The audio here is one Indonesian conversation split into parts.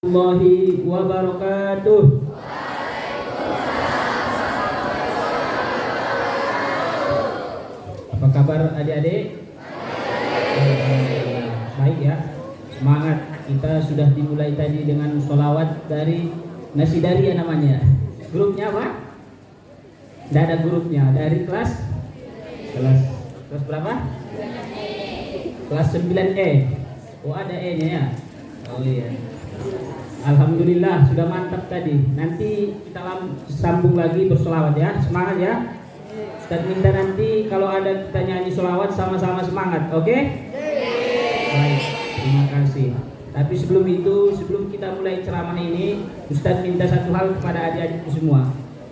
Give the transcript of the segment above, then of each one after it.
Warahmatullahi wabarakatuh. Apa kabar adik-adik? Baik ya, semangat. Kita sudah dimulai tadi dengan sholawat dari Nasidaria namanya. Grupnya apa? Tidak ada grupnya. Dari kelas berapa? Kelas 9E. Oh ada E-nya ya? Oh iya. Alhamdulillah sudah mantap tadi. Nanti kita sambung lagi bersolawat ya. Semangat ya. Ustaz minta nanti kalau ada kita nyanyi solawat sama-sama semangat. Oke? Baik, terima kasih. Tapi sebelum itu, sebelum kita mulai ceramah ini, Ustaz minta satu hal kepada adik-adikku semua.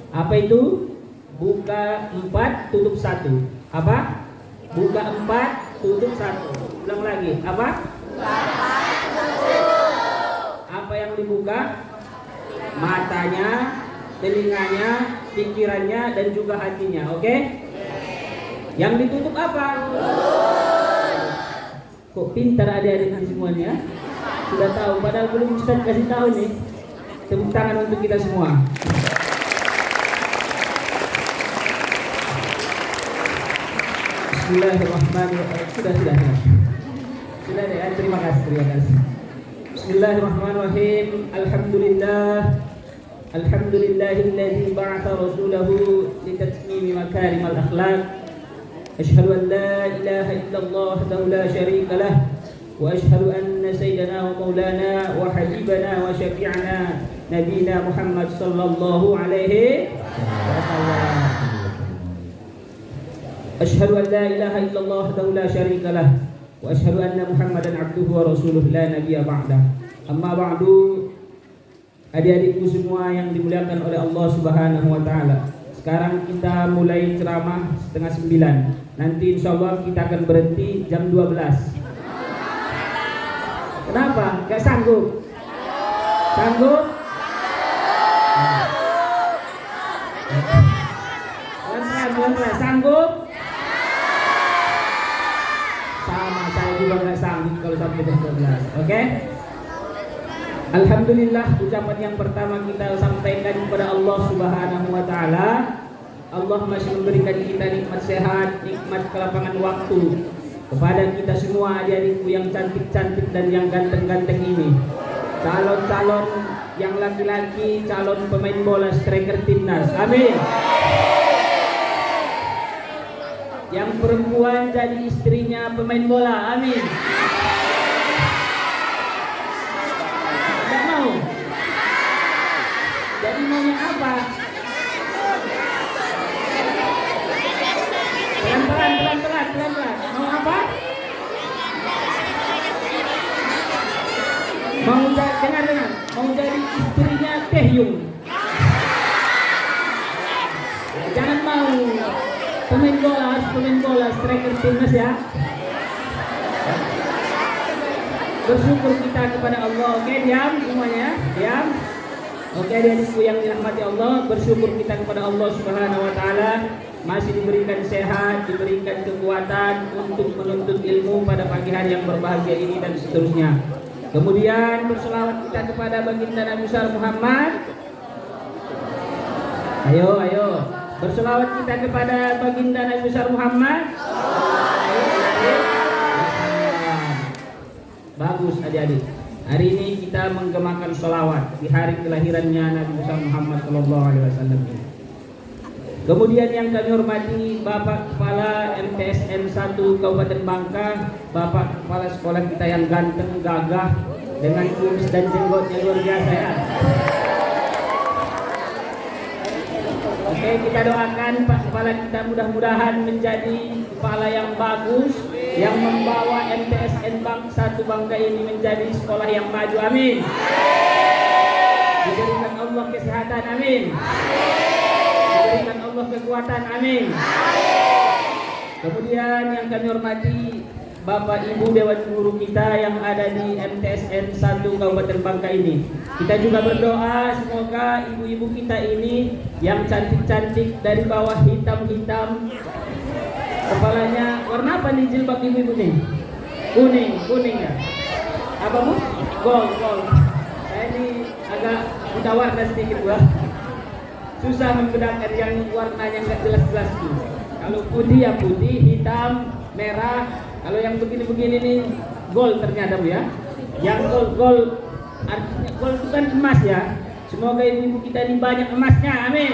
Apa itu? Buka 4, tutup 1. Apa? Buka 4, tutup 1. Ulang lagi. Apa? Apa yang dibuka? Matanya, telinganya, pikirannya, dan juga hatinya. Oke? Yang ditutup apa? Kok pintar adik-adik semuanya? Sudah tahu, padahal belum Ustaz kasih tahu nih. Tepuk tangan untuk kita semua. Bismillahirrahmanirrahim. Sudah deh, terima kasih. Bismillahirrahmanirrahim. Alhamdulillahilladzi ba'atha rasulahu litatmimi makarimal akhlaq. Asyhadu an la ilaha illallah wahdahu la syarika lah wa asyhadu anna sayyidana wa maulana wa habibana wa syafi'ana nabiyina Muhammad sallallahu alaihi wasallam. Asyhadu an la ilaha illallah wahdahu la syarika lah wa asyhadu anna Muhammadan abduhu wa rasuluh la nabiyya ba'dah. Amma ba'du. Adik-adikku semua yang dimuliakan oleh Allah Subhanahu wa taala. Sekarang kita mulai ceramah 8:30. Nanti insyaallah kita akan berhenti jam 12. Kenapa? Gak sanggup? Sanggup? Pelan-pelan. Sanggup? Sama, saya juga gak sanggup kalau sampai jam 12. Oke? Alhamdulillah, ucapan yang pertama kita sampaikan kepada Allah Subhanahu wa taala. Allah masih memberikan kita nikmat sehat, nikmat kelapangan waktu. Kepada kita semua adik-adikku yang cantik-cantik dan yang ganteng-ganteng ini. Calon-calon yang laki-laki, calon pemain bola striker timnas. Amin. Yang perempuan jadi istrinya pemain bola. Amin. Jadi maunya apa? Pelan-pelan. Mau apa? Dengar. Mau jadi istrinya Taehyung. Jangan mau. Pemain bola, striker timnas ya. Bersyukur kita kepada Allah. Oke, diam semuanya. Diam. Oke, adik-adikku yang dirahmati Allah, bersyukur kita kepada Allah Subhanahu wa taala masih diberikan sehat, diberikan kekuatan untuk menuntut ilmu pada pagi hari yang berbahagia ini dan seterusnya. Kemudian berselawat kita kepada baginda Nabi besar Muhammad. Ayo. Berselawat kita kepada baginda Nabi besar Muhammad. Bagus adik-adik. Hari ini kita menggemakan sholawat di hari kelahirannya Nabi besar Muhammad Sallallahu Alaihi Wasallam. Kemudian yang kami hormati Bapak Kepala MTSN 1 Kabupaten Bangka, Bapak Kepala Sekolah kita yang ganteng, gagah, dengan kumis dan jenggotnya luar biasa ya. Oke, kita doakan Pak Kepala kita mudah-mudahan menjadi kepala yang bagus, yang membawa MTSN 1 Bangka ini menjadi sekolah yang maju. Amin. Diberikan Allah kesehatan. Amin. Diberikan Allah kekuatan. Amin. Kemudian yang kami hormati Bapak Ibu Dewan Guru kita yang ada di MTSN 1 Kabupaten Bangka ini. Kita juga berdoa semoga ibu-ibu kita ini yang cantik-cantik dari bawah hitam-hitam. Kepalanya warna apa nih jilbab ibu-ibu nih? Kuning ya. Apa Bu? Gold. Saya ini agak buta warna sedikit gua. Susah membedakan yang warnanya nggak jelas-jelas tuh. Kalau putih ya putih, hitam, merah. Kalau yang begini-begini nih gold ternyata Bu ya. Yang gold artinya gold itu kan emas ya. Semoga ibu kita ini banyak emasnya, amin.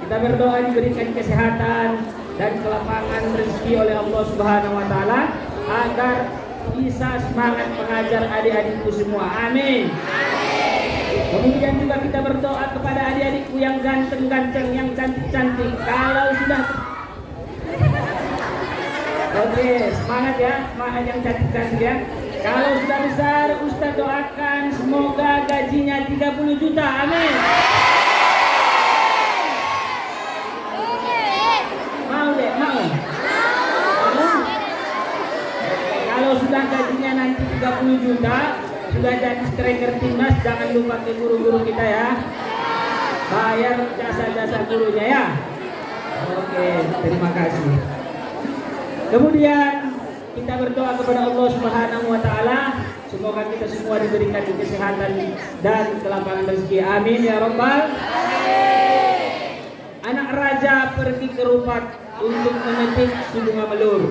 Kita berdoa diberikan kesehatan dan kelapangan rezeki oleh Allah Subhanahu wa taala agar bisa semangat mengajar adik-adikku semua, amin. Kemudian juga kita berdoa kepada adik-adikku yang ganteng-ganteng, yang cantik-cantik. Kalau sudah oke, semangat ya, semangat yang cantik-cantik ya. Kalau sudah besar, Ustaz doakan semoga gajinya 30 juta, amin. Mau deh, mau. Kalau sudah gajinya nanti 30 juta, sudah jadi striker timnas, jangan lupa ke guru-guru kita ya. Bayar jasa-jasa gurunya ya. Oke, terima kasih. Kemudian kita berdoa kepada Allah Subhanahu wa taala, semoga kita semua diberikan kesehatan dan kelapangan rezeki. Amin ya rabbal alamin. Anak raja pergi ke Rupat untuk memetik bunga melur.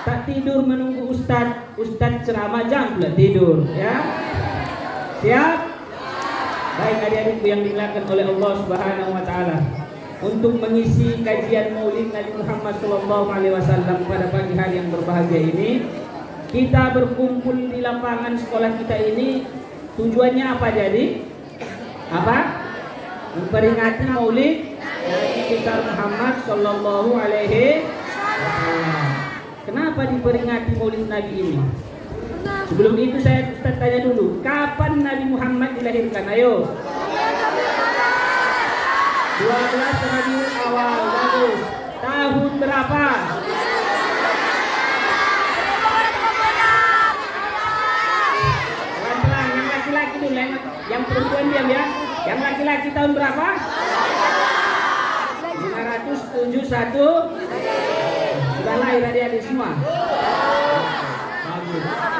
Tak tidur menunggu Ustadz ceramah, jangan pula tidur ya. Siap? Baik adik-adikku yang dimuliakan oleh Allah Subhanahu wa taala. Untuk mengisi kajian Maulid Nabi Muhammad SAW pada pagi hari yang berbahagia ini, kita berkumpul di lapangan sekolah kita ini. Tujuannya apa jadi? Apa? Memperingati Maulid Nabi besar Muhammad Sallallahu Alaihi Wasallam. Kenapa diperingati Maulid Nabi ini? Sebelum itu saya tanya dulu, kapan Nabi Muhammad dilahirkan? Ayo. 12 Rabiul Awal, bagus. Tahun berapa? Pelan-pelan, yang laki-laki dulu, yang perempuan diam ya. Yang laki-laki tahun berapa? 571. Sudah lahir adik-adik semua.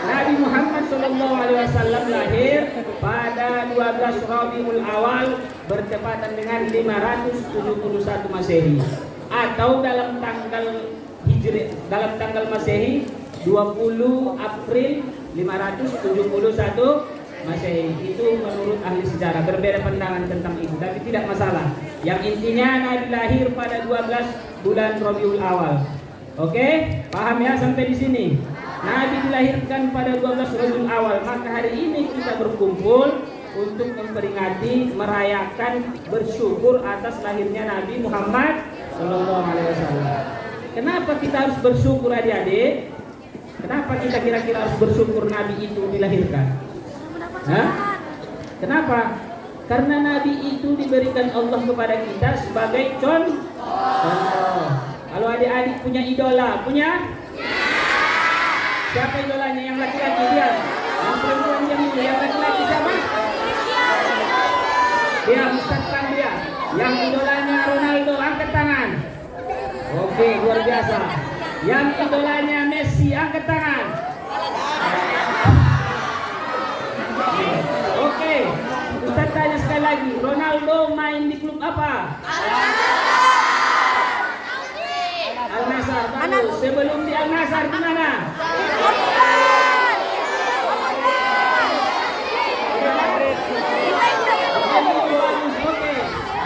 Nabi Muhammad SAW lahir pada 12 Rabiul Awal bertepatan dengan 571 Masehi, atau dalam tanggal Hijri, dalam tanggal Masehi 20 April 571 Masehi. Itu menurut ahli sejarah, berbeda pandangan tentang itu, tapi tidak masalah. Yang intinya Nabi lahir pada 12 bulan Rabiul Awal. Oke, paham ya sampai di sini? Nabi dilahirkan pada 12 Rabiul Awal, maka hari ini kita berkumpul untuk memperingati, merayakan, bersyukur atas lahirnya Nabi Muhammad Sallallahu Alaihi Wasallam. Kenapa kita harus bersyukur adik-adik? Kenapa kita kira-kira harus bersyukur Nabi itu dilahirkan? Hah? Kenapa? Karena Nabi itu diberikan Allah kepada kita sebagai contoh. Kalau adik-adik punya idola, punya? Siapa idolanya? Yang laki-laki dia. Yang perempuan yang mulia. Yang laki-laki siapa? Dia, Ustaz kan dia. Yang idolanya Ronaldo, angkat tangan. Oke, luar biasa. Yang idolanya Messi, angkat tangan. Oke, Ustaz tanya sekali lagi. Ronaldo main di klub apa? Al-Nassr. Bagus. Sebelum di Al-Nassr di mana? Oke.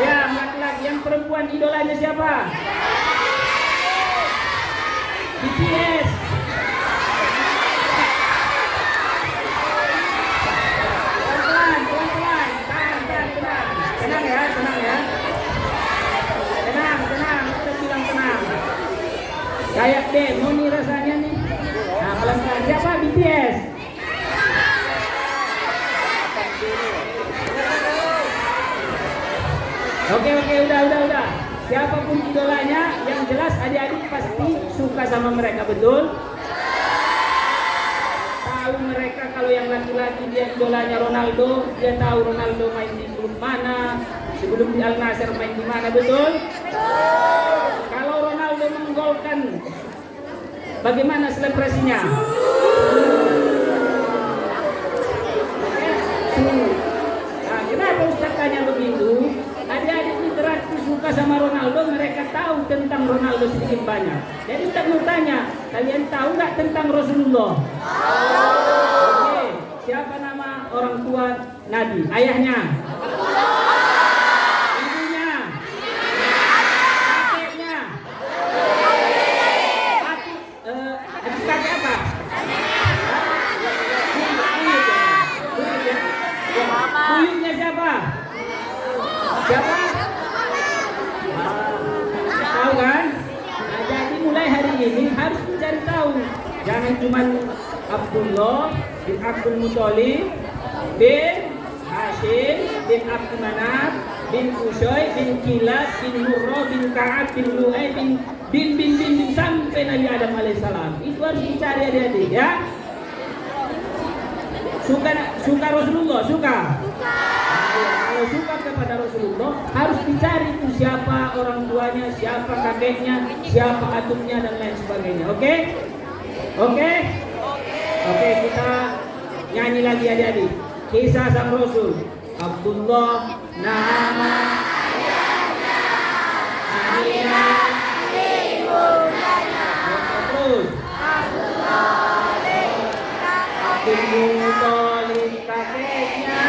Dia laki-laki. Yang perempuan idolanya siapa? BTS. Pelan-pelan. Tenang. Tenang ya. Tenang. Kita bilang tenang. Kayak demo nih rasanya nih. Nah, pelan-pelan. Siapa? BTS. Oke, udah. Siapapun idolanya, yang jelas adik-adik pasti suka sama mereka, betul? Tahu mereka kalau yang laki-laki dia idolanya Ronaldo, dia tahu Ronaldo main di klub mana, sebelum di Al-Nassr main di mana, betul? Kalau Ronaldo menggolkan, bagaimana selebrasinya? Ronaldo, mereka tahu tentang Ronaldo sedikit banyak. Jadi Ustaz mau tanya, kalian tahu nggak tentang Rasulullah? Oke, siapa nama orang tua Nabi? Ayahnya? Ibunya? Kakeknya? Kakek apa? Buyutnya siapa? Siapa? Tahu kan? Nah, jadi mulai hari ini harus mencari tahu. Jangan cuma Abdullah bin Abdul Muthalib bin Hashim bin Abdul Manaf bin Qusay bin Kilab bin Murrah bin Ka'ab bin Lu'ay bin sampai Nabi Adam alaihissalam. Itu harus dicari adik-adik ya. Suka Rasulullah, suka. Kalau suka kepada Rasulullah harus dicari itu siapa orang tuanya, siapa kakeknya, siapa atuknya dan lain sebagainya. Oke? Oke? Oke, kita nyanyi lagi adik-adik. Kisah sang Rasul. Abdullah nama ayahnya, Aminah ibundanya. Terus Abdullah bin Muthalib kakeknya.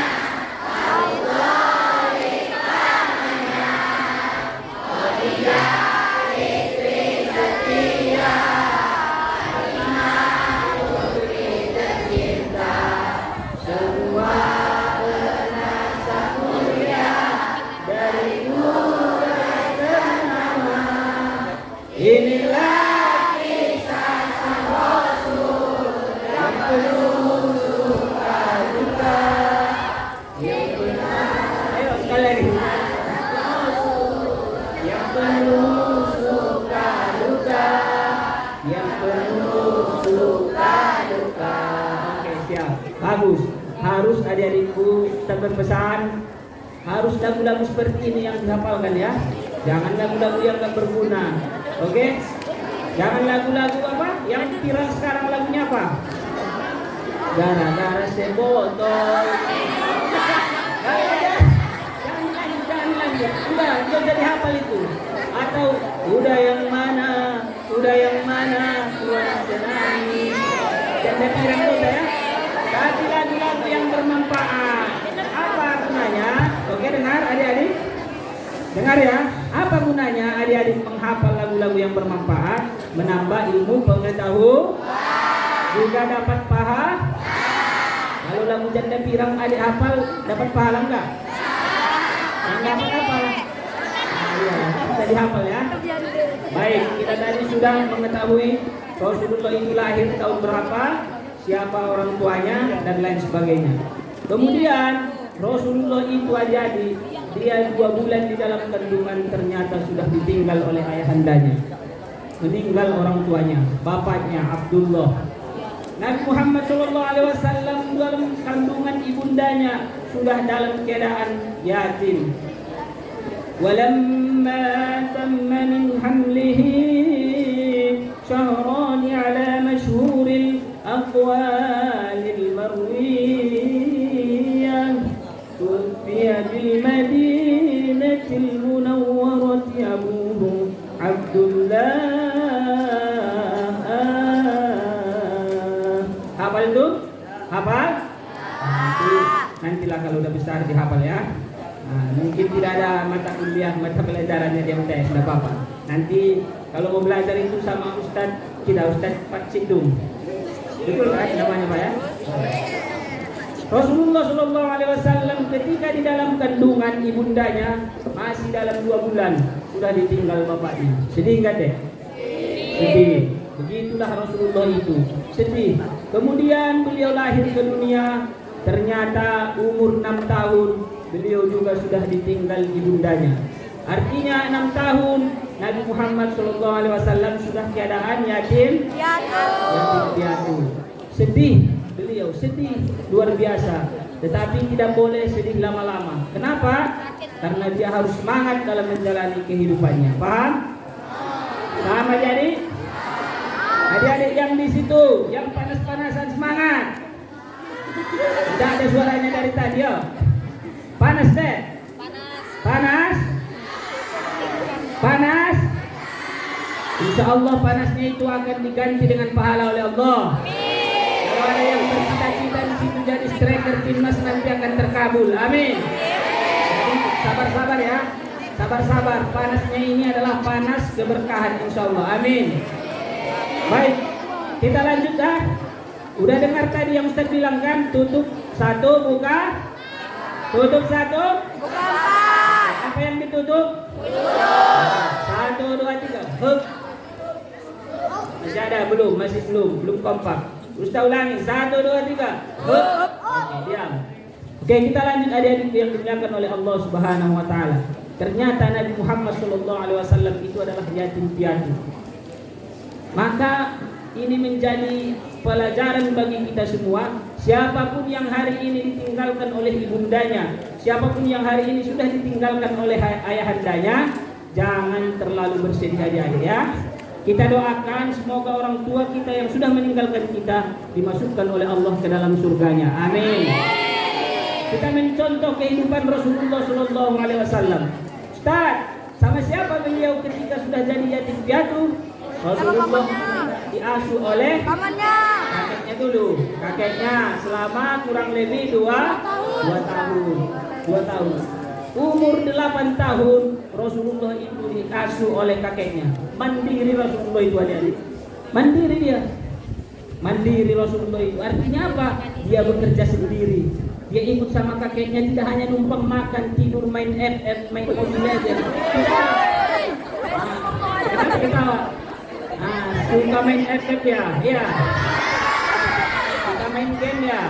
Inilah kisah sang Rasul yang penuh suka duka, yang penuh, ayo sekali lagi, yang penuh suka duka, yang penuh suka duka. Oke, siap, bagus. Harus adik-adikku kita berpesan, harus lagu-lagu seperti ini yang dihafalkan ya. Jangan lagu-lagu yang gak berguna. Oke? Jangan lagu-lagu apa? Yang viral sekarang lagunya apa? Gara-gara sebotol. Jangan lagi. Udah jadi hafal itu. Atau udah yang mana? Tuan senangi. Jangan pirang udah ya. Tapi lagu-lagu yang bermanfaat. Apa gunanya? Oke, dengar adik-adik. Dengar ya, apa gunanya adik-adik menghafal lagu-lagu yang bermanfaat? Menambah ilmu pengetahuan, juga dapat pahala. Kalau lagu janda pirang adik hafal, dapat pahala enggak? Enggak dapat apa? Iya, bisa dihafal ya. Baik, kita tadi sudah mengetahui Rasulullah itu lahir tahun berapa, siapa orang tuanya, dan lain sebagainya. Kemudian Rasulullah itu adik-adik, dia 2 bulan di dalam kandungan ternyata sudah ditinggal oleh ayahandanya. Meninggal orang tuanya, bapaknya Abdullah. Nabi Muhammad SAW dalam kandungan ibundanya sudah dalam keadaan yatim. Walamma tamma min hamlihi syahrani ala masyhuril aqwalil marwiyah tufiya bil madinatil munawwarati abuhu Abdullah. Hafal itu? Hafal? Nantilah kalau udah besar dihafal ya. Nah, mungkin tidak ada mata kuliah, mata pelajarannya di MTS, tidak apa-apa. Nanti kalau mau belajar itu sama Ustadz kita, Ustadz Pak Sidung. Betul kan namanya Pak ya? Rasulullah SAW ketika di dalam kandungan ibundanya masih dalam 2 bulan sudah ditinggal bapaknya. Sedih enggak deh? Sedih. Begitulah Rasulullah itu, sedih. Kemudian beliau lahir ke dunia, ternyata umur 6 tahun beliau juga sudah ditinggal ibundanya. Artinya 6 tahun Nabi Muhammad SAW sudah keadaan yatim piatu. Sedih beliau, sedih luar biasa. Tetapi tidak boleh sedih lama-lama. Kenapa? Karena dia harus semangat dalam menjalani kehidupannya. Paham? Paham adik-adik? Adik-adik yang di situ, yang panas-panasan semangat. Tidak ada suaranya dari tadi ya. Panas deh? Panas. Insya Allah panasnya itu akan diganti dengan pahala oleh Allah. Kalau ada yang bercita-cita di situ jadi striker timnas nanti akan terkabul. Amin. Jadi sabar-sabar ya. Sabar-sabar. Panasnya ini adalah panas keberkahan insya Allah. Amin. Baik, kita lanjut dah. Udah dengar tadi yang Ustaz bilang kan? Tutup satu, buka. Tutup satu, buka empat. Apa yang ditutup? Satu, dua, tiga. Hup. Masih ada belum? Masih belum kompak. Ustaz ulangi. Satu, dua, tiga. Hup. Oke, diam. Oke, kita lanjut adik-adik yang dimuliakan oleh Allah Subhanahu wa taala. Ternyata Nabi Muhammad SAW itu adalah yatim piatu. Maka ini menjadi pelajaran bagi kita semua. Siapapun yang hari ini ditinggalkan oleh ibundanya, siapapun yang hari ini sudah ditinggalkan oleh ayahandanya, jangan terlalu bersedih adik-adik ya. Kita doakan semoga orang tua kita yang sudah meninggalkan kita dimasukkan oleh Allah ke dalam surganya. Amin. Kita mencontoh kehidupan Rasulullah SAW. Ustaz, sama siapa beliau ketika sudah jadi yatim piatu? Rasulullah diasuh oleh kakeknya dulu. Kakeknya selama kurang lebih 2 tahun. Umur 8 tahun Rasulullah itu diasuh oleh kakeknya. Mandiri Rasulullah itu adik-adik. Mandiri dia. Mandiri Rasulullah itu artinya apa? Dia bekerja sendiri. Dia ikut sama kakeknya, tidak hanya numpang makan, tidur, main FF, main Mobile Legends. Kenapa ketawa? Suka main FF ya? Iya. Suka main game ya?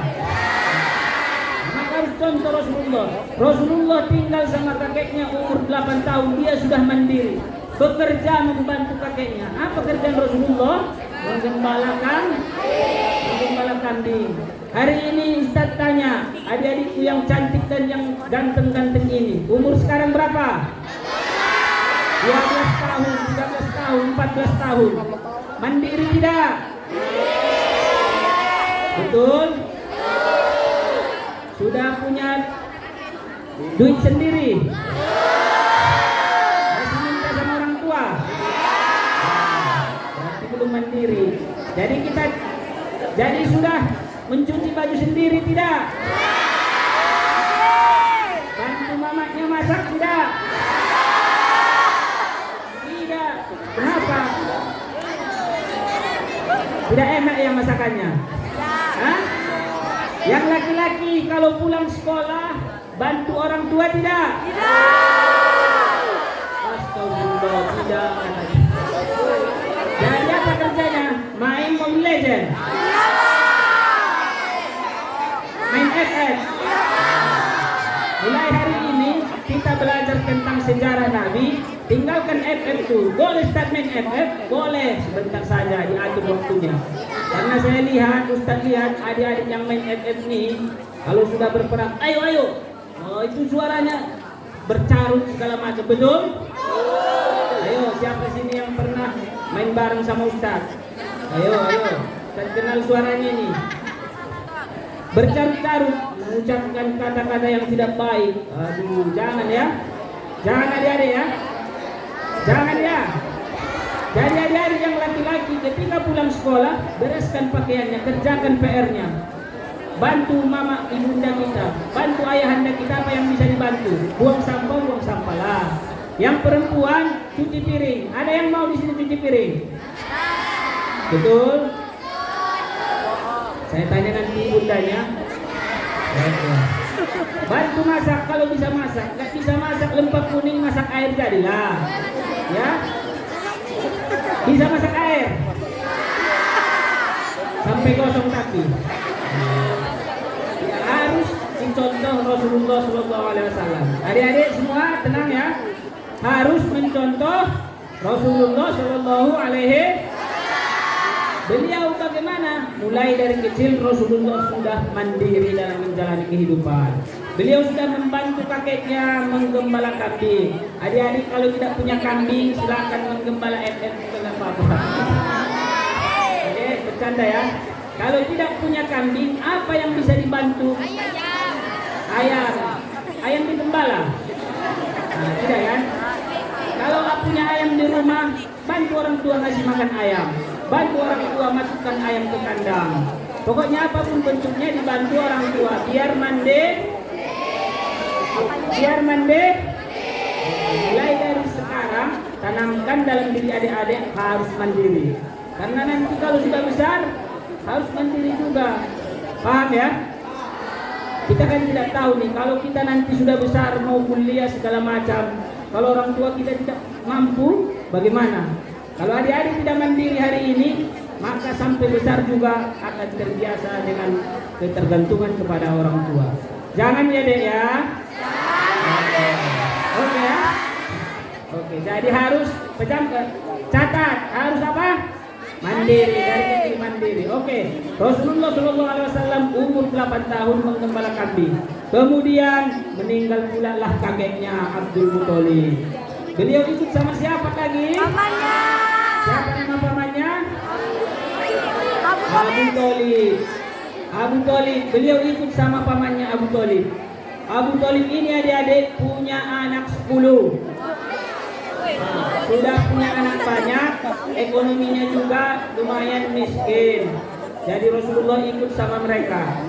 Maka harus contoh Rasulullah. Rasulullah tinggal sama kakeknya umur 8 tahun, dia sudah mandiri. Bekerja membantu kakeknya. Apa kerjaan Rasulullah? Menggembala kambing. Hari ini Ustaz tanya, adik-adikku yang cantik dan yang ganteng-ganteng ini, umur sekarang berapa? 12 tahun, 13 tahun, 14 tahun. Mandiri tidak? Betul? Sudah punya duit sendiri? Masih minta sama orang tua? Berarti belum mandiri. Jadi sudah mencuci baju sendiri tidak? Bantu mamanya masak tidak? Tidak. Kenapa? Tidak enak ya masakannya? Hah? Yang laki-laki kalau pulang sekolah bantu orang tua tidak? Tidak. Astagfirullah, tidak. Jadi apa kerjanya? Main Mobile Legends? Main FF? Mulai hari ini kita belajar tentang sejarah Nabi. Tinggalkan FF itu. Boleh Ustaz main FF? Boleh, sebentar saja diatur waktunya. Karena saya lihat, Ustaz lihat adik-adik yang main FF ini, kalau sudah berperang, ayo. Oh, itu suaranya bercarut segala macam. Betul? Ayo, siapa sini yang pernah main bareng sama Ustaz? Ayo. Ustaz kenal suaranya ini. Bercarut-carut, mengucapkan kata-kata yang tidak baik. Aduh, jangan ya. Jangan adik-adik ya. Jangan ya. Jadi adik-adik yang laki-laki ketika pulang sekolah, bereskan pakaiannya, kerjakan PR-nya. Bantu mama ibunda kita, bantu ayahanda kita apa yang bisa dibantu. Buang sampah lah. Yang perempuan cuci piring. Ada yang mau di sini cuci piring? Betul? Saya tanya nanti ibundanya. Bantu masak kalau bisa masak. Nggak bisa masak lempak kuning, masak air jadilah. Ya? Bisa masak air? Sampai gosong tapi. Harus mencontoh Rasulullah SAW. Adik-adik semua tenang ya. Harus mencontoh Rasulullah SAW. Beliau bagaimana? Mulai dari kecil Rasulullah sudah mandiri dalam menjalani kehidupan. Beliau sudah membantu kakeknya menggembala kambing. Adik-adik kalau tidak punya kambing silakan menggembala FF, bukan apa-apa. Adik, bercanda ya. Kalau tidak punya kambing, apa yang bisa dibantu? Ayam digembala. Nah, tidak kan? Kalau punya ayam di rumah, bantu orang tua ngasih makan ayam, bantu orang tua masukkan ayam ke kandang. Pokoknya apapun bentuknya dibantu orang tua biar mandiri. Mulai dari sekarang tanamkan dalam diri adik-adik harus mandiri. Karena nanti kalau sudah besar harus mandiri juga. Paham ya? Kita kan tidak tahu nih, kalau kita nanti sudah besar mau kuliah segala macam, kalau orang tua kita tidak mampu, bagaimana? Kalau adik-adik tidak mandiri hari ini, maka sampai besar juga akan terbiasa dengan ketergantungan kepada orang tua. Jangan ya dek ya. Oke ya. Oke, jadi harus pejamkan. Catat, harus apa? Mandiri, dari kecil mandiri. Oke. Rasulullah SAW umur 8 tahun menggembala kambing. Kemudian meninggal pula lah kakeknya Abdul Muthalib. Beliau ikut sama siapa lagi? Pamannya. Siapa nama pamannya? Abu Thalib. Abu Thalib. Beliau ikut sama pamannya Abu Thalib. Abu Thalib ini adik-adik punya anak 10. Sudah punya anak banyak, ekonominya juga lumayan miskin. Jadi Rasulullah ikut sama mereka.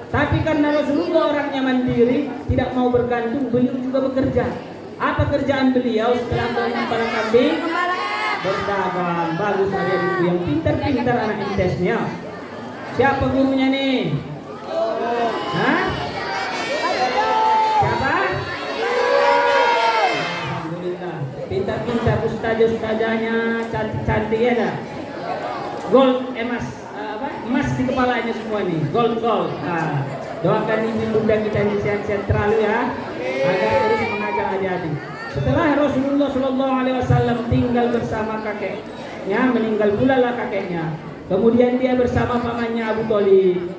Tapi karena Rasulullah orangnya mandiri, tidak mau bergantung, beliau juga bekerja. Apa kerjaan beliau setelah menggembala kambing? Berdagang. Bagus adik-adikku yang pintar-pintar anak intesnya. Siapa gurunya nih? Hah? Siapa? Alhamdulillah. Pintar-pintar ustazah-ustazahnya cantik-cantik ya dah. Gold emas emas di kepalanya semua nih. Gold. Nah, doakan ibu bunda kita ini sehat-sehat terlalu ya. Agar terus mengajar adik-adik. Setelah Rasulullah SAW tinggal bersama kakeknya, meninggal pula lah kakeknya. Kemudian dia bersama pamannya Abu Thalib.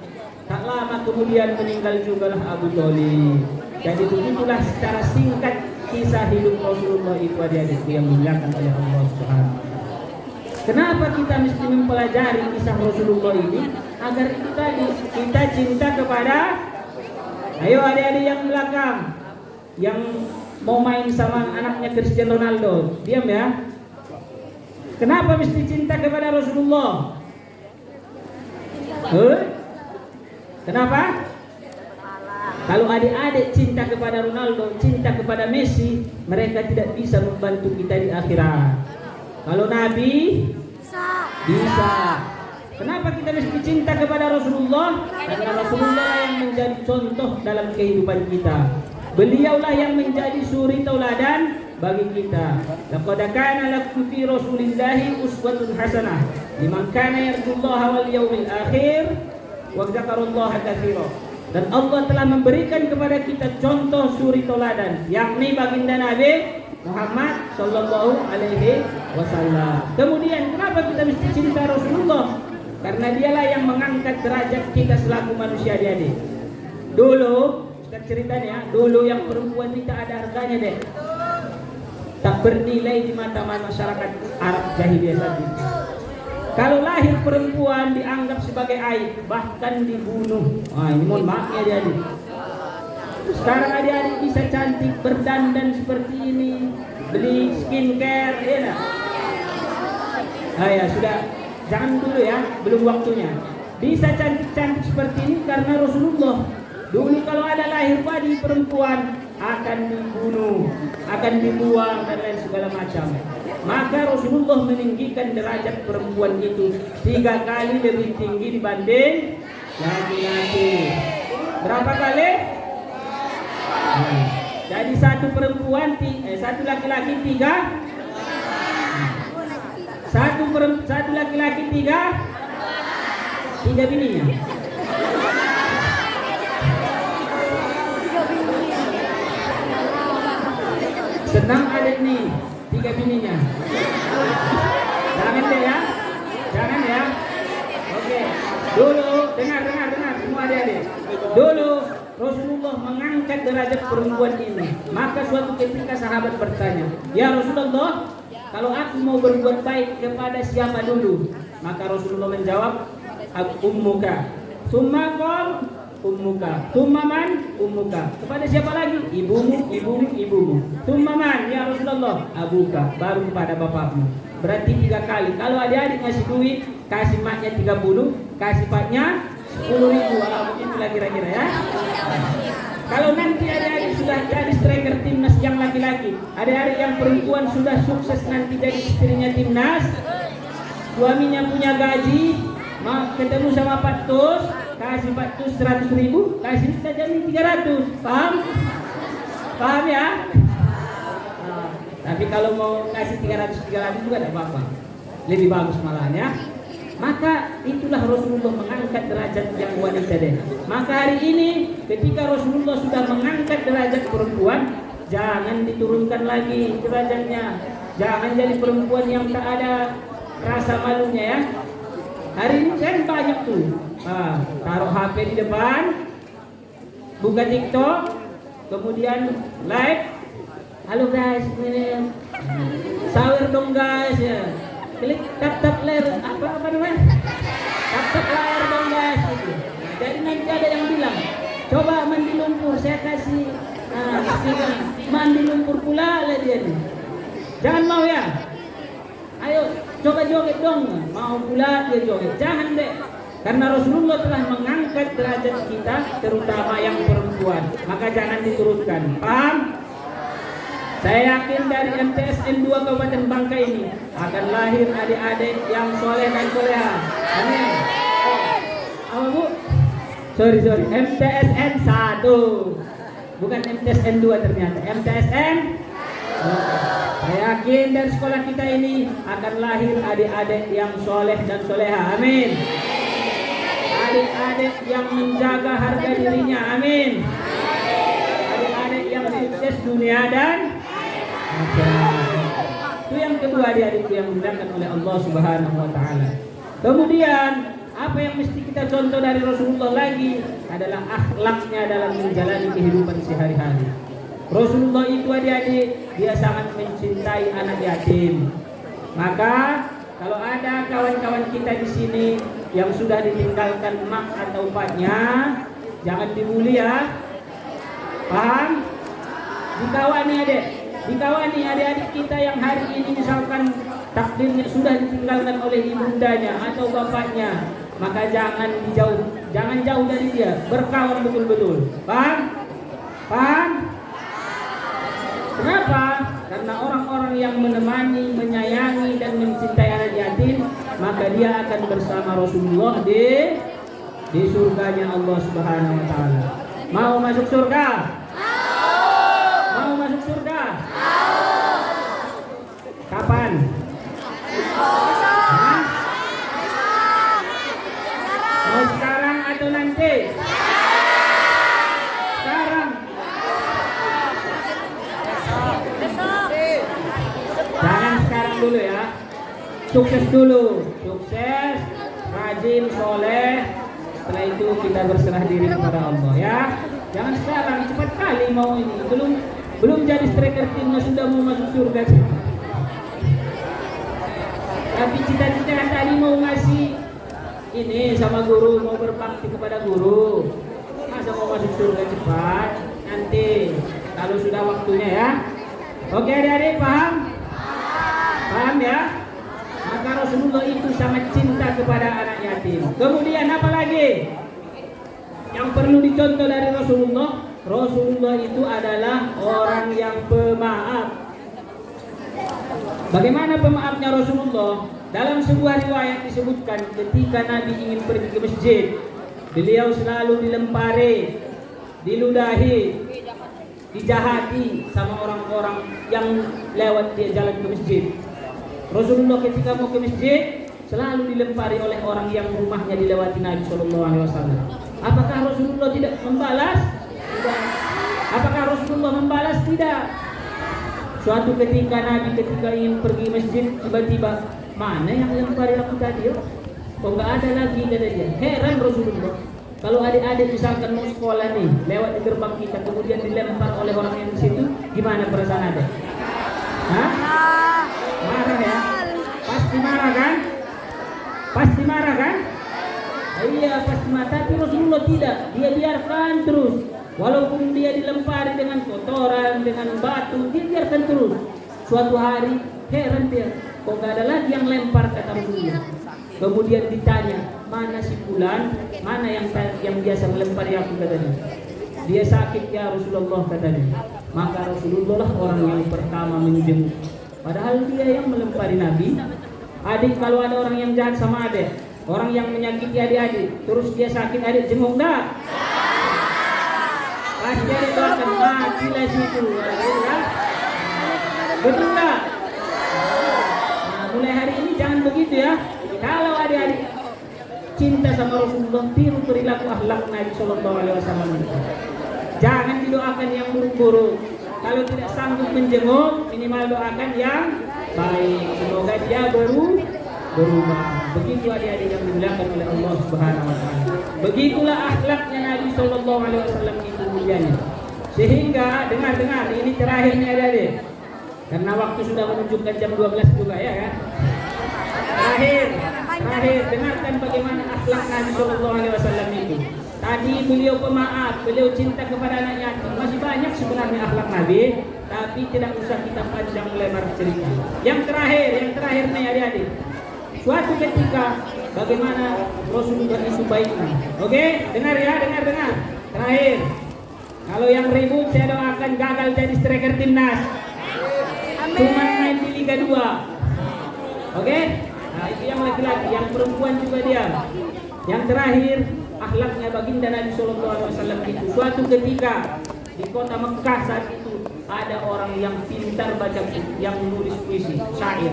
Tak lama kemudian meninggal juga lah Abu Thalib. Jadi begitulah secara singkat kisah hidup Rasulullah itu adik-adik yang dimuliakan oleh Allah Subhanahu. Kenapa kita mesti mempelajari kisah Rasulullah ini? Agar kita cinta kepada, ayo adik-adik yang belakang, yang mau main sama anaknya Cristiano Ronaldo, diam ya. Kenapa mesti cinta kepada Rasulullah? Kenapa? Kalau adik-adik cinta kepada Ronaldo, cinta kepada Messi, mereka tidak bisa membantu kita di akhirat. Kalau Nabi bisa. Kenapa kita mesti cinta kepada Rasulullah? Karena Rasulullah yang menjadi contoh dalam kehidupan kita. Beliaulah yang menjadi suri tauladan bagi kita. Laqad kana lakum fi Rasulillahi uswatun hasanah liman kana yarjullaha wal yawmil akhir wa dzakarallaha katsiran. Dan Allah telah memberikan kepada kita contoh suri tauladan, yakni baginda Nabi Muhammad sallallahu alaihi wasallam. Kemudian kenapa kita mesti cinta Rasulullah? Karena dialah yang mengangkat derajat kita selaku manusia adik-adik. Dulu, Ustaz ceritanya, dulu yang perempuan tidak ada harganya deh. Tak bernilai di mata masyarakat Arab jahiliyah tadi. Kalau lahir perempuan dianggap sebagai aib, bahkan dibunuh. Wah, ini mohon maaf ya adik-adik. Sekarang adik-adik bisa cantik berdandan seperti ini, beli skincare, ya nah. Ya sudah, jangan dulu ya, belum waktunya. Bisa cantik-cantik seperti ini karena Rasulullah. Dulu kalau ada lahir bayi perempuan akan dibunuh, akan dibuang dan lain segala macam. Maka Rasulullah meninggikan derajat perempuan itu 3 kali lebih tinggi dibanding laki-laki. Berapa kali? Jadi satu perempuan, satu laki-laki 3. Satu laki-laki 3 bininya. Senang adik nih 3 bininya. Jangan deh ya. Jangan ya. Oke. Dulu dengar semua adik-adik. Dulu Rasulullah mengangkat derajat perempuan ini. Maka suatu ketika sahabat bertanya, "Ya Rasulullah, kalau aku mau berbuat baik kepada siapa dulu?" Maka Rasulullah menjawab, "Ummuka." Summa qala ummuka. Tsumma man ummuka. Kepada siapa lagi? Ibumu, ibumu, ibumu. Tsumma man ya Rasulullah, abuka. Baru kepada bapakmu. Berarti 3 kali. Kalau adik-adik ngasih duit, kasih maknya 30, kasih paknya 10.000. Begitulah kira-kira ya. Kalau nanti adik-adik sudah jadi striker timnas yang laki-laki, adik-adik yang perempuan sudah sukses nanti jadi istrinya timnas, suaminya punya gaji, ketemu sama Pak Tus, kasih Pak Tus 100.000, kasih saja 300, paham? Paham ya? Nah, tapi kalau mau kasih 300 juga tidak apa-apa, lebih bagus malahan ya. Maka itulah Rasulullah mengangkat derajat yang wanita deh. Maka hari ini ketika Rasulullah sudah mengangkat derajat perempuan, jangan diturunkan lagi derajatnya. Jangan jadi perempuan yang tak ada rasa malunya ya. Hari ini kan banyak tuh, taruh HP di depan, buka TikTok, kemudian live. Halo guys, ini sahur dong guys ya. Klik tap layar apa namanya? Tap layar dong guys gitu. Jadi nanti ada yang bilang, coba mandi lumpur, saya kasih mandi lumpur pula lah dia nih. Jangan mau ya. Ayo coba joget dong. Mau pula dia joget. Jangan deh. Karena Rasulullah telah mengangkat derajat kita, terutama yang perempuan. Maka jangan diturunkan. Paham? Saya yakin dari MTSN 2 Kabupaten Bangka ini akan lahir adik-adik yang soleh dan soleha. Amin. Apa bu? Sorry. MTSN 1, bukan MTSN 2 ternyata. MTSN. Saya yakin dari sekolah kita ini akan lahir adik-adik yang soleh dan soleha. Amin. Adik-adik yang menjaga harga dirinya. Amin. Adik-adik yang sukses dunia dan itu yang kedua adik-adikku yang dimuliakan oleh Allah Subhanahu wa taala. Kemudian apa yang mesti kita contoh dari Rasulullah lagi adalah akhlaknya dalam menjalani kehidupan sehari-hari. Rasulullah itu adik-adik dia sangat mencintai anak yatim. Maka kalau ada kawan-kawan kita di sini yang sudah ditinggalkan mak atau bapaknya, jangan dibully ya. Paham? Dikawani adik. Dikawani adik-adik kita yang hari ini misalkan takdirnya sudah ditinggalkan oleh ibundanya atau bapaknya, maka jangan jauh dari dia, berkawan betul-betul. Paham? Paham? Kenapa? Karena orang-orang yang menemani, menyayangi dan mencintai anak yatim, maka dia akan bersama Rasulullah di surganya Allah Subhanahu wa taala. Mau masuk surga? Mau masuk surga? Kapan? Mau sekarang atau nanti? Sekarang. Jangan sekarang dulu ya. Sukses dulu. Sukses, rajin, soleh. Setelah itu kita berserah diri kepada Allah ya. Jangan sekarang, cepat kali mau ini. Belum jadi striker timnas sudah mau masuk surga. Tapi cita-cita tadi mau ngasih ini sama guru, mau berbakti kepada guru. Masa mau masuk surga cepat? Nanti kalau sudah waktunya ya. Oke adik-adik paham? Paham ya? Maka Rasulullah itu sangat cinta kepada anak yatim. Kemudian apa lagi yang perlu dicontoh dari Rasulullah? Rasulullah itu adalah orang yang pemaaf. Bagaimana pemaafnya Rasulullah? Dalam sebuah riwayat disebutkan ketika Nabi ingin pergi ke masjid, beliau selalu dilempari, diludahi, dijahati sama orang-orang yang lewat dia jalan ke masjid. Rasulullah ketika mau ke masjid selalu dilempari oleh orang yang rumahnya dilewati Nabi SAW. Apakah Rasulullah tidak membalas? Tidak. Apakah Rasulullah membalas? Tidak. Suatu ketika Nabi ketika ingin pergi masjid, tiba-tiba, mana yang lempari aku tadi? Kok nggak ada lagi, kata dia. Heran Rasulullah. Kalau adik-adik misalkan mau sekolah nih, lewat di gerbang kita, kemudian dilempar oleh orang yang di situ, gimana perasaan adik? Hah? Marah ya? Pasti marah kan? Pasti marah kan? Iya dia pasti mati, tapi Rasulullah tidak. Dia biarkan terus. Walaupun dia dilempari dengan kotoran, dengan batu, dia biarkan terus. Suatu hari heran dia, kok gak ada lagi yang lempar, kata Rasulullah. Kemudian ditanya, mana si fulan, mana yang biasa melempari aku, katanya. Dia sakit ya Rasulullah, katanya. Maka Rasulullah lah orang yang pertama menjenguk. Padahal dia yang melempari Nabi. Adik, kalau ada orang yang jahat sama adik, orang yang menyakiti adik-adik, terus dia sakit, adik jenguk enggak? Pasti adik doakan, matilah situ. Betul enggak? Nah, mulai hari ini jangan begitu ya. Kalau adik-adik cinta sama Rasulullah, tiru perilaku akhlak Nabi Sallallahu Alaihi Wasallam. Jangan didoakan yang buruk-buruk. Kalau tidak sanggup menjenguk, minimal doakan yang baik. Semoga dia berubah. Begitu adik-adik yang dimuliakan oleh Allah Subhanahu Wa Taala. Begitulah akhlaknya Nabi Sallallahu Alaihi Wasallam itu mulianya. Sehingga dengar ini terakhirnya adik-adik. Karena waktu sudah menunjukkan jam 12 juga ya kan. Terakhir dengarkan bagaimana akhlak Nabi Sallallahu Alaihi Wasallam itu. Tadi beliau pemaaf, beliau cinta kepada anak yatim. Masih banyak sebenarnya akhlak Nabi, tapi tidak usah kita panjang lebar cerita. Yang terakhir nih adik-adik. Suatu ketika bagaimana Rasulullah itu baiknya. Oke, dengar ya, dengar. Terakhir, kalau yang ribut saya doakan gagal jadi striker timnas. Cuma main di Liga 2. Oke? Nah, itu yang laki-laki, yang perempuan juga dia. Yang terakhir, akhlaknya baginda Nabi Sallallahu Alaihi Wasallam itu. Suatu ketika di kota Mekah saat itu ada orang yang pintar baca, yang menulis puisi, syair.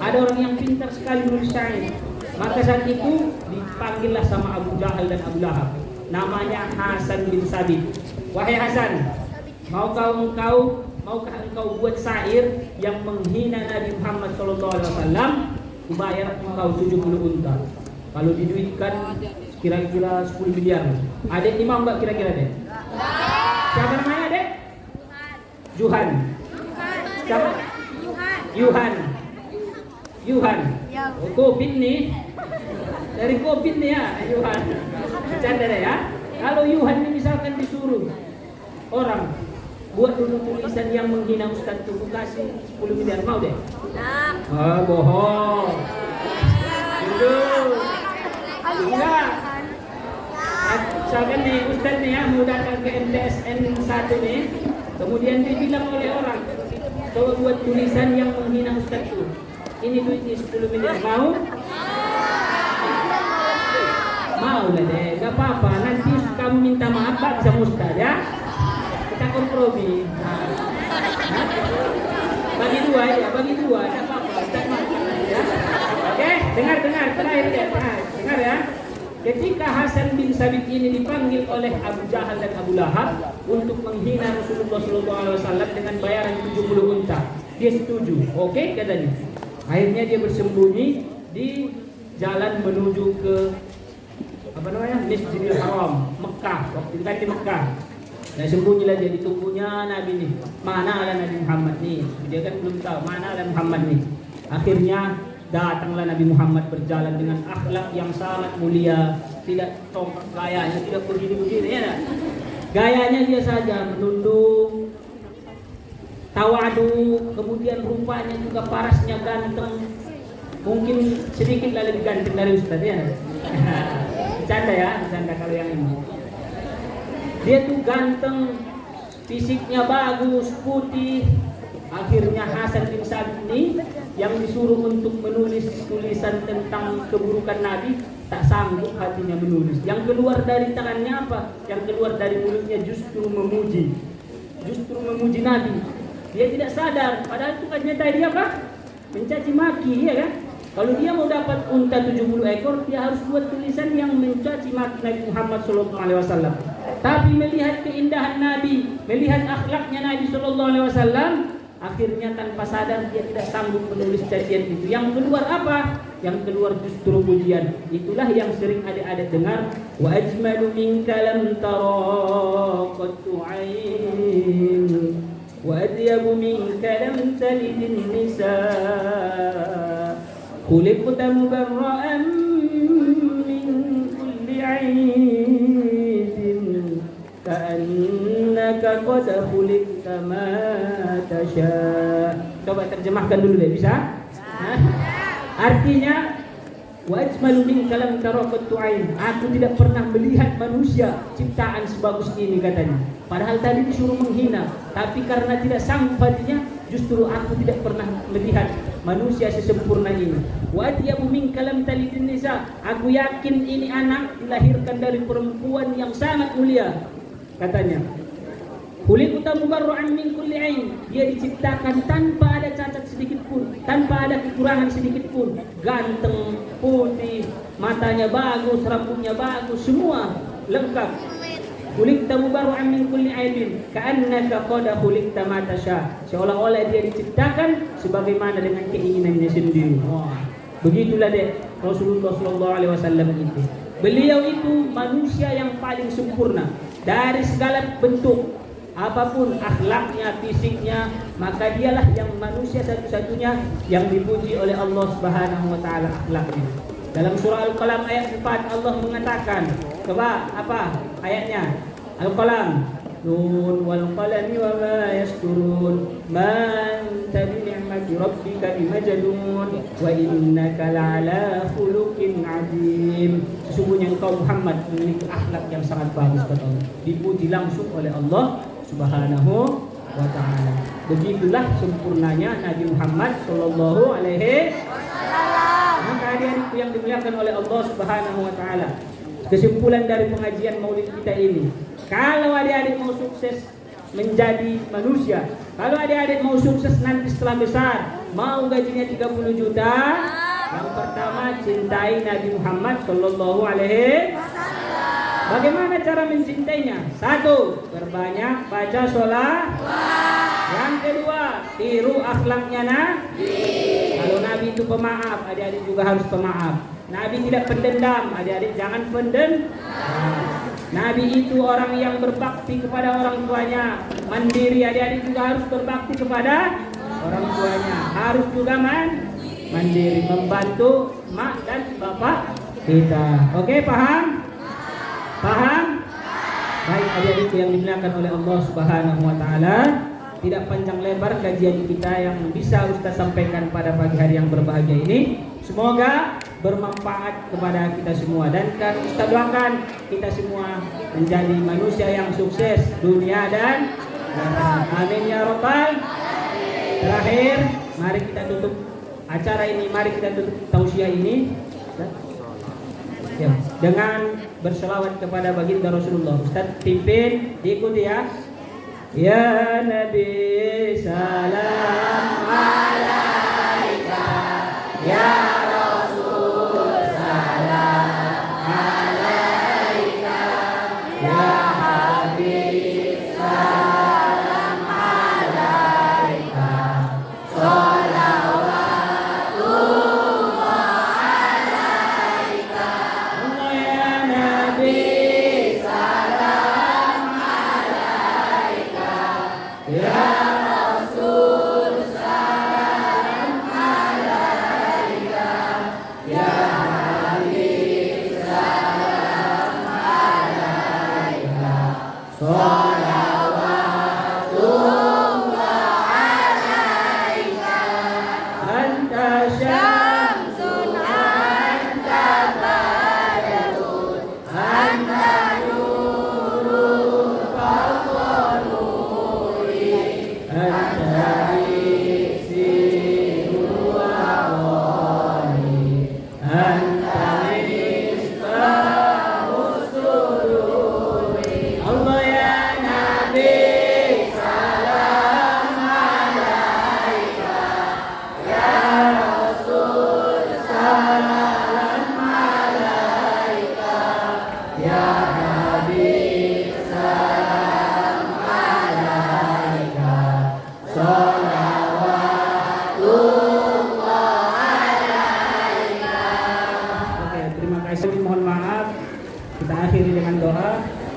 Ada orang yang pintar sekali menulis syair. Maka saat itu dipanggillah sama Abu Jahal dan Abu Lahab. Namanya Hasan bin Sabit. Wahai Hasan, maukah engkau buat syair yang menghina Nabi Muhammad Sallallahu Alaihi Wasallam? Kubayar engkau 70 unta. Kalau diduitkan kira-kira 10 miliar. Adek ini mau enggak kira-kira deh? Siapa namanya dek? Juhan. Siapa? Yuhan. Oh, Covid nih. Dari Covid nih ya, Yuhan. Bercanda deh ya. Kalau Yuhan ini misalkan disuruh orang buat dulu tulisan yang menghina Ustadz tuh, kasih 10 miliar, mau deh? Bohong. Jujur. Enggak. Misalkan nih Ustadz nih ya mau datang ke MTSN 1 nih, kemudian dibilang oleh orang, coba buat tulisan yang menghina Ustadz tuh. Ini duitnya 10 miliar, mau? Mau lah deh, gak apa-apa. Nanti kamu minta maaf Pak sama Ustadz ya. Kita kompromi. Bagi dua, gak apa-apa. Ya. Oke, dengar terakhir ya. Dengar ya. Ketika Hasan bin Sabit ini dipanggil oleh Abu Jahal dan Abu Lahab untuk menghina Rasulullah SAW dengan bayaran 70 unta, dia setuju. Oke, katanya. Akhirnya dia bersembunyi di jalan menuju ke Masjidil Haram, Mekah. Waktu itu kan di Mekah. Nah, sembunyilah dia, ditunggunya Nabi nih. Mana ada Nabi Muhammad nih? Dia kan belum tahu mana ada Muhammad nih. Akhirnya datanglah Nabi Muhammad berjalan dengan akhlak yang sangat mulia, tidak congkak gayanya, tidak begini-begini ya. Gayanya dia saja menunduk, tawadu, kemudian rupanya juga parasnya ganteng. Mungkin sedikitlah lebih ganteng dari Ustaz ya. Bercanda kalau yang ini. Dia tuh ganteng, fisiknya bagus, putih. Akhirnya Hasan bin Sabit ini yang disuruh untuk menulis tulisan tentang keburukan Nabi, tak sanggup hatinya menulis. Yang keluar dari tangannya apa? Yang keluar dari mulutnya justru memuji Nabi. Dia tidak sadar, padahal itu kan nyata dia apa? Mencaci maki, ya kan? Kalau dia mau dapat unta 70 ekor, dia harus buat tulisan yang mencaci maki Nabi Muhammad SAW. Tapi melihat keindahan Nabi, melihat akhlaknya Nabi SAW, akhirnya tanpa sadar dia tidak sanggup menulis cacian itu. Yang keluar apa? Yang keluar justru pujian. Itulah yang sering adik-adik dengar. Wa ajmalu minka lam tara qattu 'ain wa adyabu minka lam talidin nisa. Khuliqta mubarra'an min kulli qad khuliqta ma tasha. Coba terjemahkan dulu deh, bisa? Hah? Artinya wa ajmalu minka lam tara qattu ain. Aku tidak pernah melihat manusia ciptaan sebagus ini, katanya. Padahal tadi disuruh menghina, tapi karena tidak sanggup hatinya, justru aku tidak pernah melihat manusia sesempurna ini. Wa atyabu minka lam talidin nisa. Aku yakin ini anak dilahirkan dari perempuan yang sangat mulia, katanya. Khuliqta mubarra'an min kulli ain. Dia diciptakan tanpa ada cacat sedikit pun, tanpa ada kekurangan sedikit pun. Ganteng, putih, matanya bagus, rambutnya bagus, semua lengkap. Khuliqta mubarra'an min kulli aibin ka'annaka qad khuliqta ma tasha. Seolah-olah dia diciptakan sebagaimana dengan keinginannya sendiri. Wah, begitulah deh Rasulullah sallallahu alaihi wasallam itu. Beliau itu manusia yang paling sempurna dari segala bentuk. Apapun akhlaknya, fisiknya, maka dialah yang manusia satu-satunya yang dipuji oleh Allah Subhanahu wa taala akhlaknya. Dalam surah Al-Qalam ayat 4 Allah mengatakan, coba apa ayatnya? Al-Qalam, nun wal qalami wa ma yasturun, man tabi ni'mati rabbika bimajnun wa innaka la'ala khuluqin 'azim. Sesungguhnya engkau Muhammad memiliki akhlak yang sangat bagus, kata Allah. Dipuji langsung oleh Allah Subhanahu wa ta'ala. Begitulah sempurnanya Nabi Muhammad sallallahu alaihi wasallam. Maka adik-adikku yang dimuliakan oleh Allah Subhanahu wa ta'ala, kesimpulan dari pengajian Maulid kita ini, kalau adik-adik mau sukses menjadi manusia, kalau adik-adik mau sukses nanti setelah besar, mau gajinya 30 juta, yang pertama cintai Nabi Muhammad sallallahu alaihi wasallam. Bagaimana cara mencintainya? 1, berbanyak baca sholat. Yang kedua, tiru akhlaknya Nabi. Kalau Nabi itu pemaaf, adik-adik juga harus pemaaf. Nabi tidak pendendam, adik-adik jangan pendendam. Nabi itu orang yang berbakti kepada orang tuanya, mandiri, adik-adik juga harus berbakti kepada orang tuanya. Harus juga mandiri, membantu mak dan bapak kita. Oke, paham? Paham? Baik adik-adik yang dimuliakan oleh Allah Subhanahu wa taala, tidak panjang lebar kajian kita yang bisa Ustaz sampaikan pada pagi hari yang berbahagia ini. Semoga bermanfaat kepada kita semua, dan kan Ustaz doakan kita semua menjadi manusia yang sukses dunia dan akhirat. Amin ya rabbal alamin. Terakhir, mari kita tutup acara ini, mari kita tutup tausiah ini ya, dengan berselawat kepada baginda Rasulullah. Ustaz pimpin, diikuti ya. Ya Nabi salam alaika, ya Rasul salam alaika, ya Habib salam alaika,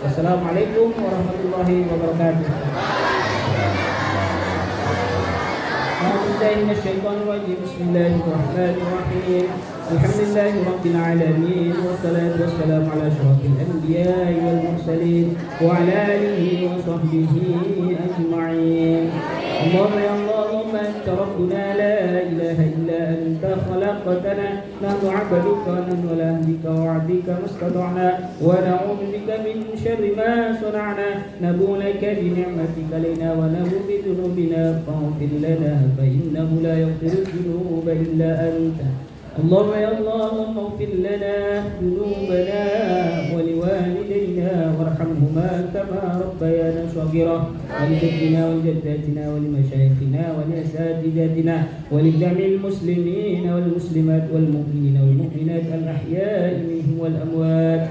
Wassalamualaikum warahmatullahi wabarakatuh. Bismillahirrahmanirrahim. الحمد لله رب العالمين والصلاة والسلام على أشرف الأنبياء والمرسلين وعلى آله وصحبه أجمعين. اللهم يا الله اللهم أنت ربنا لا إله إلا أنت خلقتنا نحن عبدك ونحن أهلك وعبدك ما استطعنا ونعوذ بك من شر ما صنعنا نبوء لك بنعمتك علينا ونبوء بذنوبنا فاغفر لنا فإنه لا يغفر الذنوب إلا أنت. اللهم يا الله اللهم اغفر لنا ذنوبنا ولوالدينا وارحمهما كما ربيانا صغيرا ولجدنا ولجداتنا ولمشايخنا ولأساتذتنا ولجميع المسلمين والمسلمات والمؤمنين والمؤمنات الأحياء منهم والأموات.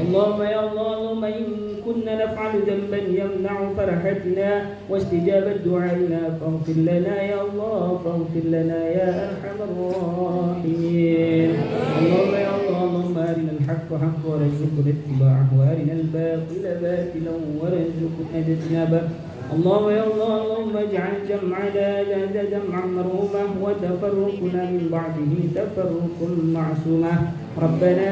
اللهم يا الله اللهم إن كنا نفعل ذنبا يمنع فرحتنا واستجابة دعائنا فاغفر لنا يا الله فاغفر لنا يا أرحم الراحمين. اللهم يا الله اللهم أرنا الحق حقا وارزقنا اتباعه وأرنا الباطل باطلا وارزقنا اجتنابه. اللهم يا الله اللهم اجعل جمعنا هذا جمعا مرحوما وتفرقنا من بعده تفرقا معصوما. ربنا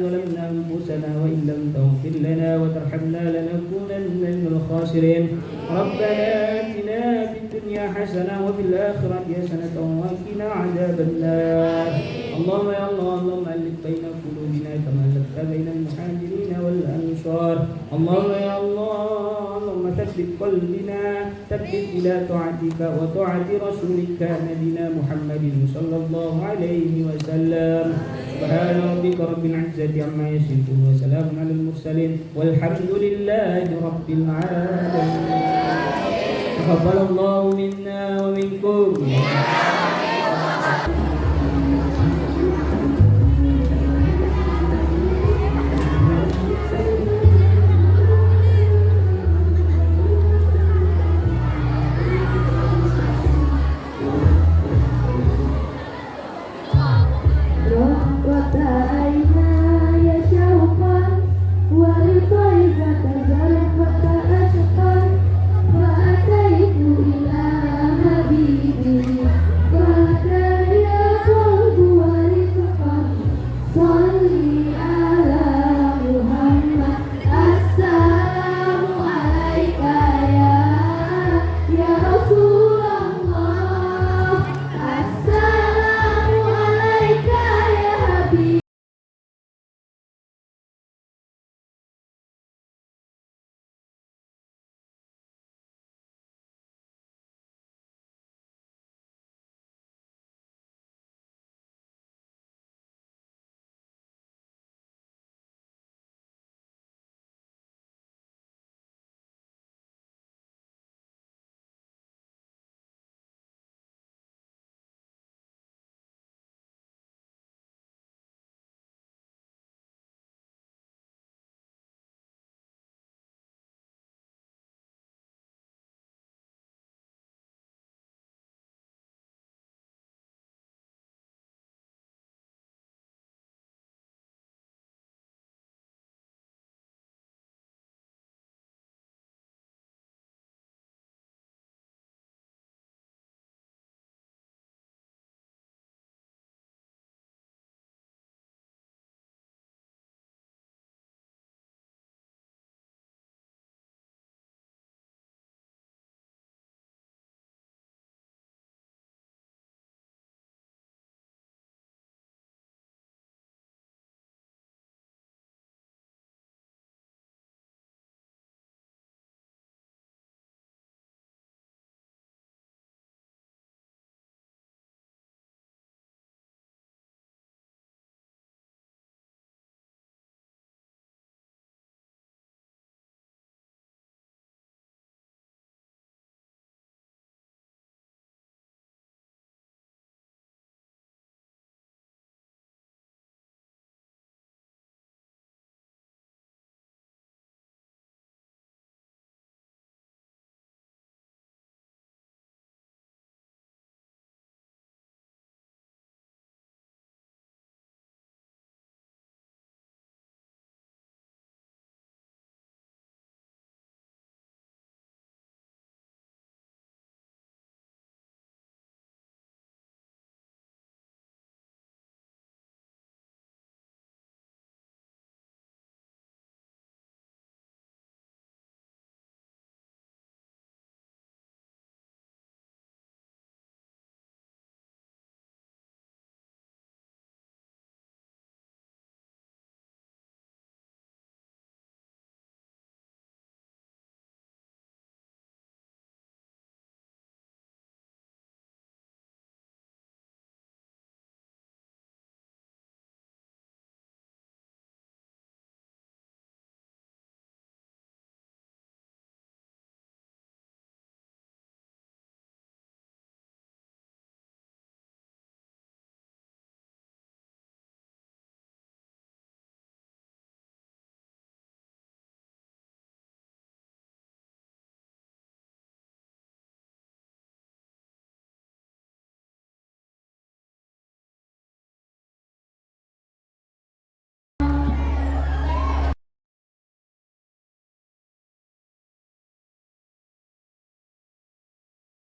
ظلمنا أنفسنا وإن لم تغفر لنا وترحمنا لنكونن من الخاسرين. ربنا آتنا في الدنيا حسنة وفي الآخرة حسنة وقنا عذاب النار. اللهم يا الله اللهم ألف بين قلوبنا كما ألفت بين المهاجرين والأنصار. اللهم يا الله اللهم ثبت قلبنا ثبت إلى طاعتك وطاعة رسولك نبينا محمد صلى الله عليه وسلم. سبحان ربك رب العزة عما يصفون وسلام على المرسلين والحمد لله رب العالمين. تقبل الله منا ومنكم.